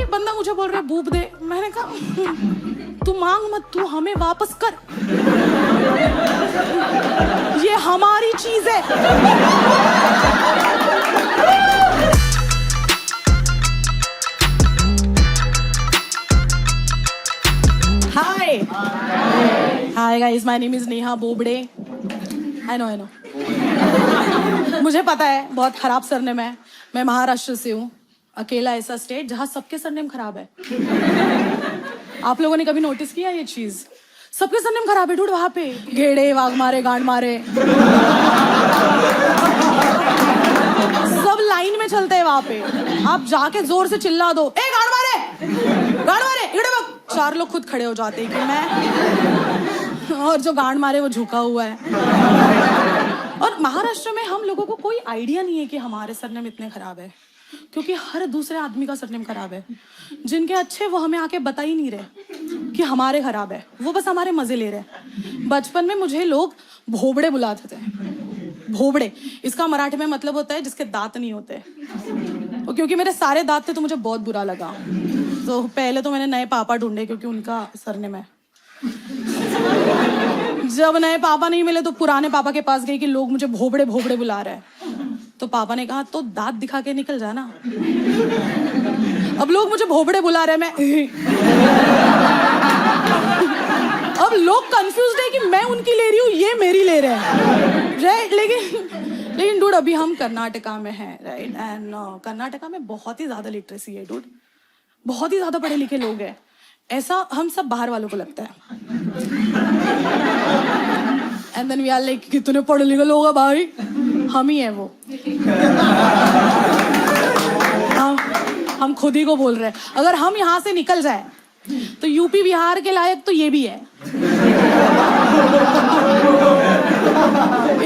बंदा मुझे बोल रहा है बूब दे, मैंने कहा तू मांग मत, तू हमें वापस कर, ये हमारी चीज है। Hi guys, my name is Neha Bobde. I know मुझे पता है बहुत खराब सरनेम है। मैं महाराष्ट्र से हूँ, अकेला ऐसा स्टेट जहाँ सबके सरनेम खराब है। आप लोगों ने कभी नोटिस किया ये चीज? सबके सरनेम खराब है डूड वहां पे। घेड़े, वाघमारे, गांडमारे, सब लाइन में चलते हैं वहां पे। आप जाके जोर से चिल्ला दो, ए गांडमारे, गांडमारे, इधर बक। 4 लोग खुद खड़े हो जाते हैं कि मैं, और जो गांड मारे वो झुका हुआ है। और महाराष्ट्र में हम लोगों को कोई आइडिया नहीं है कि हमारे सरनेम इतने खराब है, क्योंकि हर दूसरे आदमी का सरनेम खराब है। जिनके अच्छे वो हमें आके बता ही नहीं रहे कि हमारे खराब है, वो बस हमारे मजे ले रहे। बचपन में मुझे लोग भोबड़े बुलाते थे। भोबड़े, इसका मराठी में मतलब होता है जिसके दांत नहीं होते। और क्योंकि मेरे सारे दांत थे तो मुझे बहुत बुरा लगा। तो पहले तो मैंने नए पापा ढूंढे क्योंकि उनका सरनेम है। जब नए पापा नहीं मिले तो पुराने पापा के पास गई कि लोग मुझे भोबड़े भोबड़े बुला रहे हैं। तो पापा ने कहा तो दांत दिखा के निकल जाना। अब लोग मुझे भोबड़े बुला रहे हैं, मैं अब लोग कंफ्यूज्ड है कि मैं उनकी ले रही हूँ, ये मेरी ले रहे हैं, राइट? लेकिन डूड अभी हम कर्नाटका में हैं, राइट? एंड कर्नाटका में बहुत ही ज्यादा लिटरेसी है डूड, बहुत ही ज्यादा पढ़े लिखे लोग हैं। ऐसा हम सब बाहर वालों को लगता है। And then we are like कितने पढ़े लिखे लोग हैं भाई, हम ही है वो। हम खुद ही को बोल रहे हैं। अगर हम यहाँ से निकल जाए तो यूपी बिहार के लायक तो ये भी है।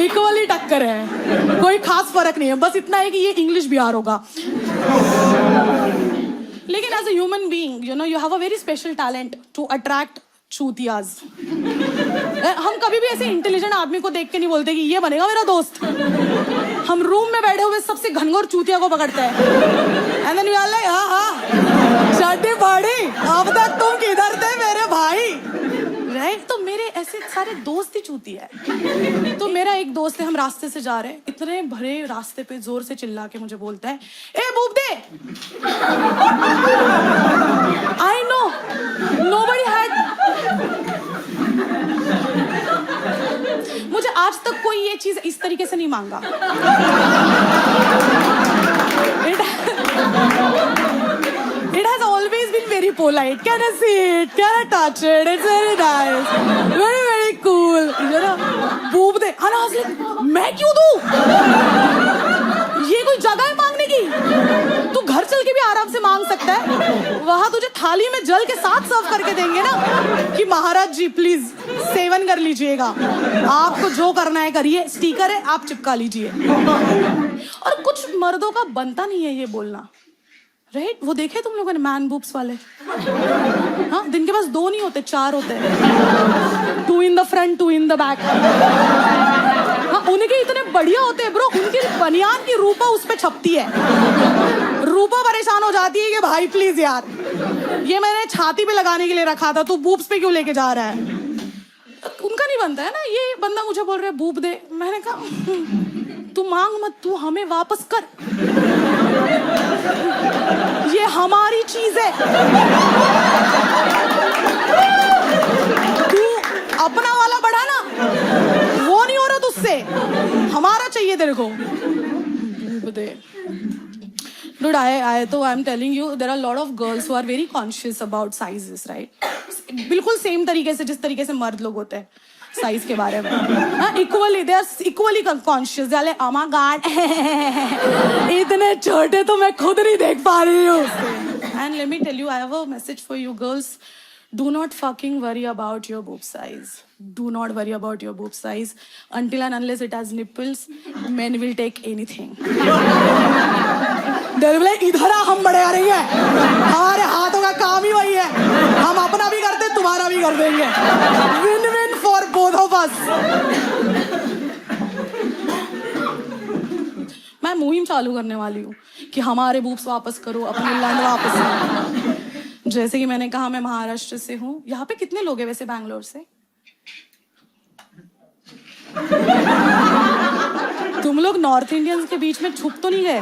इक्वली टक्कर है, कोई खास फर्क नहीं है, बस इतना है कि ये इंग्लिश बिहार होगा। लेकिन as a human being you know you have a very special talent to attract चूतियाज। हम कभी भी ऐसे इंटेलिजेंट आदमी को देख के नहीं बोलते कि ये बनेगा मेरा दोस्त। हम रूम में बैठे हुए सबसे घनघोर चूतिया को पकड़ते हैं। And then we are like हाँ शादी बड़ी, अब तक तुम किधर थे मेरे भाई, राइट? तो मेरे ऐसे सारे दोस्त ही चूती है। तो मेरा एक दोस्त है, हम रास्ते से जा रहे हैं, इतने भरे रास्ते पे जोर से चिल्ला के मुझे बोलता है, ए बूब दे। आई नो नोबडी हैड, मुझे आज तक कोई ये चीज इस तरीके से नहीं मांगा। It has always been very polite. Can I see it? Can I touch it? It's very nice. Very very cool. जरा बूब दे। मैं क्यों दूँ? ये कोई जगह है मांगने की? तू घर चल के भी आराम से मांग सकता है। वहां तुझे थाली में जल के साथ सर्व करके देंगे ना कि महाराज जी प्लीज सेवन कर लीजिएगा, आपको जो करना है करिए, स्टिकर है आप चिपका लीजिए। और कुछ मर्दों का बनता नहीं है ये बोलना, राइट? वो देखे तुम लोगों ने मैन बूब्स वाले? हाँ, दिन के पास 2 नहीं होते, 4 होते हैं। 2 in the front, 2 in the back। हाँ, उनके इतने बढ़िया होते हैं ब्रो, उनकी बनियान की रूपा उस पे छपती है। रूपा परेशान हो जाती है कि भाई प्लीज यार, ये मैंने छाती पे लगाने के लिए रखा था, तू बूब्स पे क्यों लेके जा रहा है? उनका नहीं बनता है ना। ये बंदा मुझे बोल रहा है बूब दे, मैंने कहा तू मांग मत, तू हमें वापस कर, ये हमारी चीज है। तू अपना वाला बढ़ा ना, वो नहीं हो रहा तुझसे, हमारा चाहिए तेरे को। Dude, I'm telling you, there are a lot of girls who are very conscious about sizes, right? बिल्कुल सेम तरीके से जिस तरीके से मर्द लोग होते हैं साइज के बारे में। Equally they are equally conscious. They are like oh my God, इतने छोटे तो मैं खुद नहीं देख पा रही हूँ। And let me tell you, I have a message for you girls. Do not fucking worry about your boob size. Do not worry about your boob size until and unless it has nipples. Men will take anything. इधर हम बड़े आ रही है, हमारे हाथों का काम ही वही है, हम अपना भी करते तुम्हारा भी कर देंगे। Win win for both of us. मैं मुहिम चालू करने वाली हूँ कि हमारे बूब्स वापस करो, अपने लैंड वापस करो। जैसे कि मैंने कहा, मैं महाराष्ट्र से हूँ। यहाँ पे कितने लोग हैं वैसे बैंगलोर से? तुम लोग नॉर्थ इंडियंस के बीच में छुप तो नहीं गए?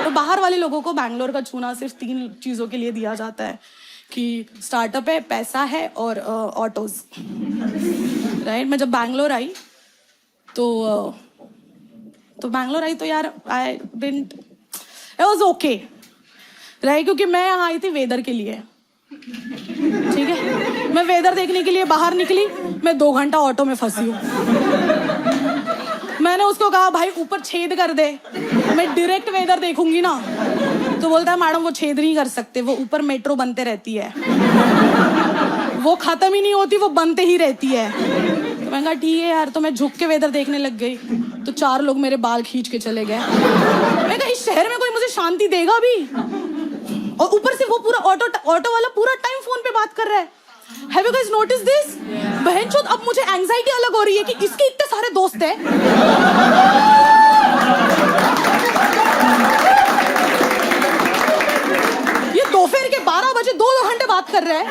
तो बाहर वाले लोगों को बैंगलोर का चुना सिर्फ 3 चीजों के लिए दिया जाता है कि स्टार्टअप है, पैसा है और ऑटोज, राइट? मैं जब बैंगलोर आई तो बैंगलोर आई तो यार इट वाज ओके, राइट? क्योंकि मैं यहाँ आई थी वेदर के लिए, ठीक है? मैं वेदर देखने के लिए बाहर निकली, मैं 2 घंटा ऑटो में फंसी हूँ। मैंने उसको कहा, भाई ऊपर छेद कर दे, मैं डायरेक्ट वेदर देखूंगी ना। तो बोलता है, मैडम वो छेद नहीं कर सकते, वो ऊपर मेट्रो बनते रहती है, वो खत्म ही नहीं होती, वो बनते ही रहती है। तो मैं कहा ठीक है यार। तो मैं झुक के वेदर देखने लग गई, तो 4 लोग मेरे बाल खींच के चले गए। मैं कहा इस शहर में कोई मुझे शांति देगा भी? और ऊपर से वो पूरा ऑटो वाला पूरा टाइम फोन पे बात कर रहा है। Have you guys noticed this? बहनचोद, अब मुझे एंजाइटी अलग हो रही है कि इसके इतने सारे दोस्त हैं। ये दोपहर के 12 बजे 2 घंटे बात कर रहा है।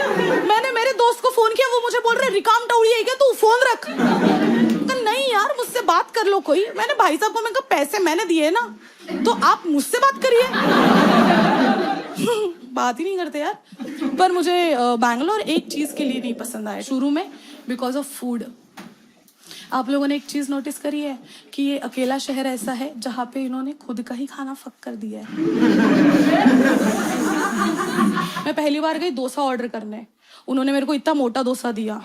मैंने मेरे दोस्त को फोन किया, वो मुझे बोल रहे रिकाम टाउड़ी है क्या, तू फोन रख। तो नहीं यार, मुझसे बात कर लो कोई। मैंने भाई साहब को मैं कहा पैसे मैंने दिए ना, तो आप मुझसे बात करिए। बात ही नहीं करते यार। पर मुझे बैंगलोर एक चीज के लिए नहीं पसंद आया शुरू में, बिकॉज ऑफ फूड। आप लोगों ने एक चीज नोटिस करी है कि ये अकेला शहर ऐसा है जहाँ पे इन्होंने खुद का ही खाना फक कर दिया है। मैं पहली बार गई डोसा ऑर्डर करने, उन्होंने मेरे को इतना मोटा डोसा दिया।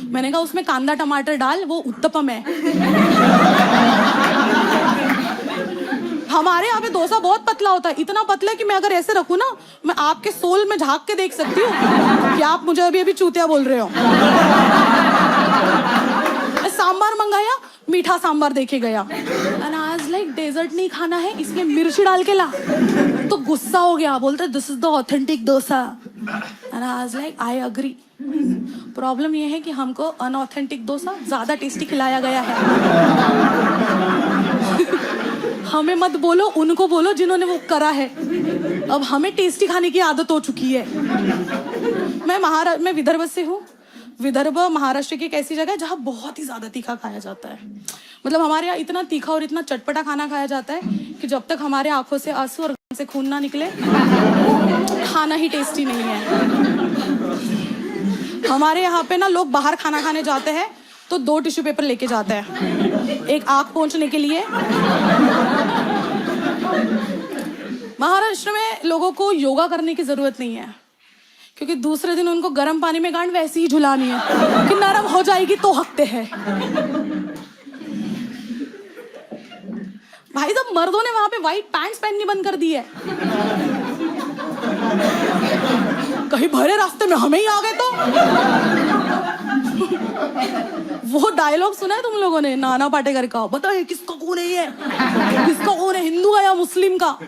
मैंने कहा उसमें कांदा टमाटर डाल, वो उत्तपम है। हमारे यहाँ पे डोसा बहुत पतला होता है, इतना पतला है कि मैं अगर ऐसे रखूं ना, मैं आपके सोल में झांक के देख सकती हूँ कि आप मुझे अभी चूतिया बोल रहे हो। सांबार मंगाया, मीठा सांबार देके गया। And I was like, dessert नहीं खाना है इसलिए मिर्ची डाल के ला। तो गुस्सा हो गया, बोलते this is the authentic dosa. And I was like, I agree। Problem ये है कि हमको अनऑथेंटिक डोसा ज्यादा टेस्टी खिलाया गया है। हमें मत बोलो, उनको बोलो जिन्होंने वो करा है। अब हमें टेस्टी खाने की आदत हो चुकी है। मैं विदर्भ से हूँ। विदर्भ महाराष्ट्र की एक ऐसी जगह है जहाँ बहुत ही ज्यादा तीखा खाया जाता है। मतलब हमारे यहाँ इतना तीखा और इतना चटपटा खाना खाया जाता है कि जब तक हमारे आंखों से आंसू और गम से खून ना निकले, खाना ही टेस्टी नहीं है। हमारे यहाँ पे ना लोग बाहर खाना खाने जाते हैं तो 2 टिश्यू पेपर लेके जाते हैं, एक आंख पोंछने के लिए। महाराष्ट्र में लोगों को योगा करने की जरूरत नहीं है, क्योंकि दूसरे दिन उनको गर्म पानी में गांड वैसे ही झुलानी है कि नरम हो जाएगी तो हकते हैं। भाई साहब, मर्दों ने वहां पे व्हाइट पैंट्स पहननी बंद कर दी है। कहीं भरे रास्ते में हमें ही आ गए तो। वो डायलॉग सुना है तुम लोगों ने नाना पाटेकर का? बताओ किसका कौन है ये, किसका कौन है, हिंदू का या मुस्लिम का?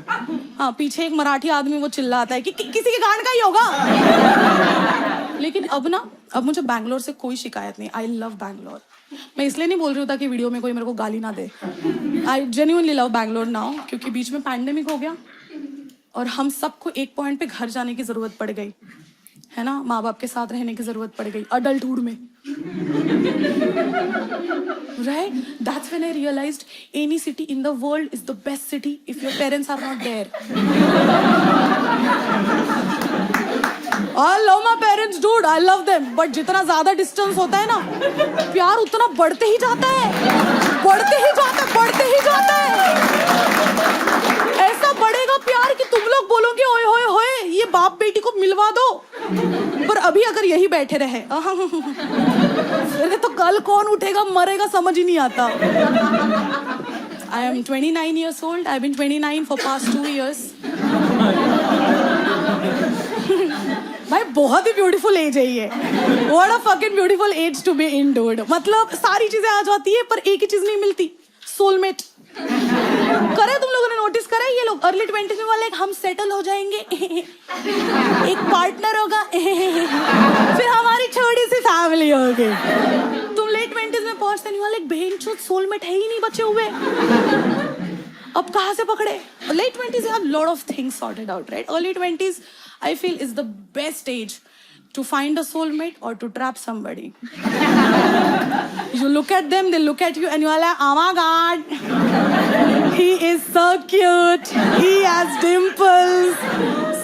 हाँ, पीछे एक मराठी आदमी वो चिल्लाता है कि किसी के गांड का ही होगा। लेकिन अब मुझे बैंगलोर से कोई शिकायत नहीं। I love Bangalore. मैं इसलिए नहीं बोल रही हूँ ताकि वीडियो में कोई मेरे को गाली ना दे। I genuinely love Bangalore now, क्योंकि बीच में पैंडेमिक हो गया और हम सबको एक पॉइंट पे घर जाने की जरूरत पड़ गई है ना, माँ बाप के साथ रहने की जरूरत पड़ गई अडल्टहुड में। Right? That's when I realized any city in the world is the best city if your parents are not there. I love my parents, dude. I love them. But जितना ज्यादा डिस्टेंस होता है ना, प्यार उतना बढ़ते ही जाता है, बढ़ते ही जाता है, बढ़ते ही जाता है। ऐसा बढ़ेगा प्यार कि तुम लोग बोलोगे ओए होए होए, ये बाप बेटी को मिलवा दो। पर अभी अगर यही बैठे रहे, फिर तो कल कौन उठेगा मरेगा समझ ही नहीं आता। I am 29 years old. I've been 29 for past 2 years. भाई बहुत ही ब्यूटीफुल एज है ये। What a fucking beautiful age to be in, dude. मतलब सारी चीजें आ जाती है पर एक ही चीज नहीं मिलती, सोलमेट। करे तुम लोगों ने नोटिस करा ये लोग अर्ली 20s में वाले हम सेटल हो जाएंगे, एक पार्टनर होगा, फिर हमारी छोटी सी फैमिली होगी। तुम लेट 20s में thoughts, then you are like, बेंचो soulmate है ही नहीं बचे हुए. अब कहाँ से पकड़े? Late 20s, you have a lot of things sorted out, right? Early 20s, I feel is the best age to find a soulmate or to trap somebody. You look at them, they look at you, and you are like, oh my God, he is so cute. He has dimples.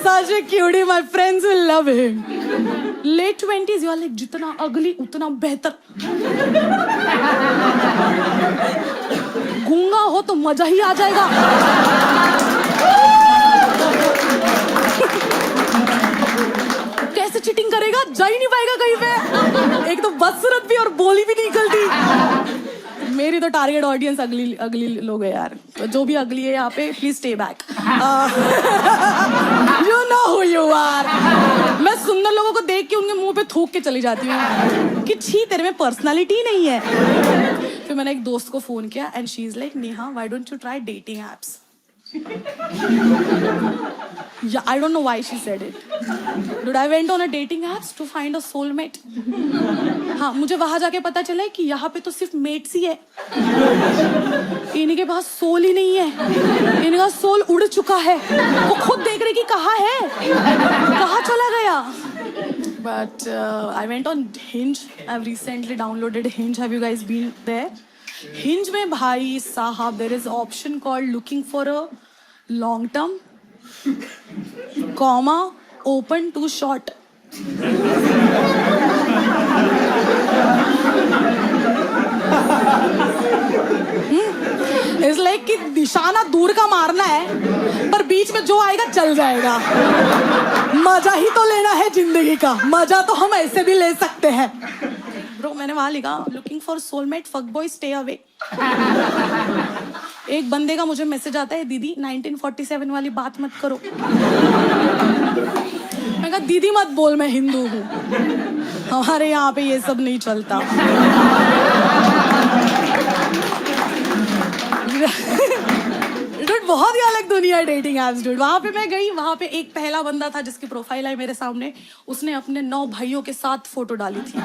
Such a cutie. My friends will love him. Late 20s, you are like, जितना ugly, उतना बेहतर. गूंगा हो तो मजा ही आ जाएगा. कैसे cheating करेगा? जा ही नहीं पाएगा कहीं पे. एक तो बदसूरत भी और बोली भी नहीं निकलती. मेरी तो टारगेट ऑडियंस अगली लोग है यार. जो भी अगली है यहाँ पे, please stay back. You know who you are. मैं सुंदर लोगों को देख के उनके मुंह पे थूक के चली जाती हूँ कि छी तेरे में पर्सनालिटी नहीं है. फिर मैंने एक दोस्त को फोन किया and she is like, Neha, why don't you try dating apps? Yeah, I don't know why she said it. Dude, I went on a dating apps to find a soulmate. हाँ, मुझे वहां जाके पता चला है कि यहाँ पे तो सिर्फ मेट्स ही है. इन्हीं के पास सोल ही नहीं है. इनका सोल उड़ चुका है. वो खुद देख रहे कि कहाँ है, कहाँ चला गया. But I went on Hinge. I've recently downloaded Hinge. Have you guys been there? Hinge में भाई साहब, there is option called looking for a long term, comma, open to short. It's like कि निशाना दूर का मारना है, पर बीच में जो आएगा चल जाएगा. मजा ही तो लेना है जिंदगी का. मजा तो हम ऐसे भी ले सकते हैं. ब्रो, मैंने वहां लिखा, looking for soulmate, fuck boy, stay away. एक बंदे का मुझे मैसेज आता है, दीदी 1947 वाली बात मत करो. मैं कहा, दीदी मत बोल, मैं हिंदू हूँ. हमारे यहाँ पे ये सब नहीं चलता. डूड, बहुत ही अलग दुनिया है डेटिंग एप्स. डूड, वहां पे मैं गई, वहां पे एक पहला बंदा था जिसकी प्रोफाइल है मेरे सामने. उसने अपने 9 भाइयों के साथ फोटो डाली थी.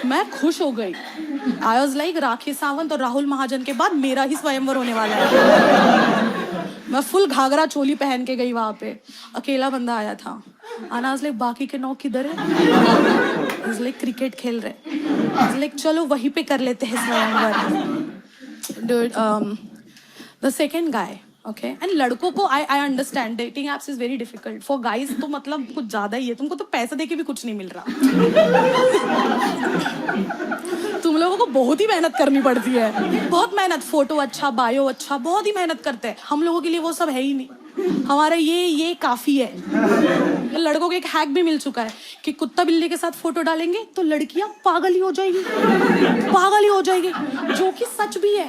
मैं खुश हो गई. I was like, Rakhi Sawant और राहुल महाजन के बाद मेरा ही स्वयंवर होने वाला है. मैं फुल घाघरा चोली पहन के गई वहां पे. अकेला बंदा आया था. अनाज लाइक, बाकी के 9 किधर है? लाइक, क्रिकेट खेल रहे. लाइक, चलो वहीं पे कर लेते हैं स्वयंवर. Dude, the second guy, okay, and लड़कों को I understand dating apps is very difficult. For guys तो मतलब कुछ ज्यादा ही है. तुमको तो पैसा देके भी कुछ नहीं मिल रहा. तुम लोगों को बहुत ही मेहनत करनी पड़ती है. बहुत मेहनत. फोटो अच्छा, बायो अच्छा, बहुत ही मेहनत करते हैं. हम लोगों के लिए वो सब है ही नहीं. हमारा ये काफी है. लड़कों को एक हैक भी मिल चुका है कि कुत्ता बिल्ली के साथ फोटो डालेंगे तो लड़कियां पागल ही हो जाएगी. पागल ही हो जाएगी, जो कि सच भी है.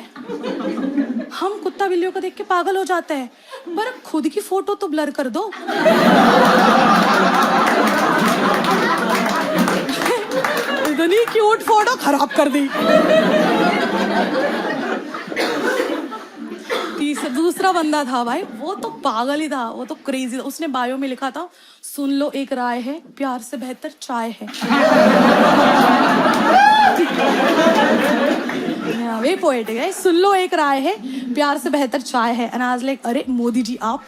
हम कुत्ता बिल्लियों को देख के पागल हो जाते हैं, पर खुद की फोटो तो ब्लर कर दो. इतनी क्यूट फोटो खराब कर दी. दूसरा बंदा था भाई, वो तो पागल ही था. वो तो क्रेजी था. उसने बायो में लिखा था, सुन लो एक राय है, प्यार से बेहतर चाय है. वे पोएटिक है. सुन लो एक राय है, प्यार से बेहतर चाय है. अनाज लाइक, अरे मोदी जी आप.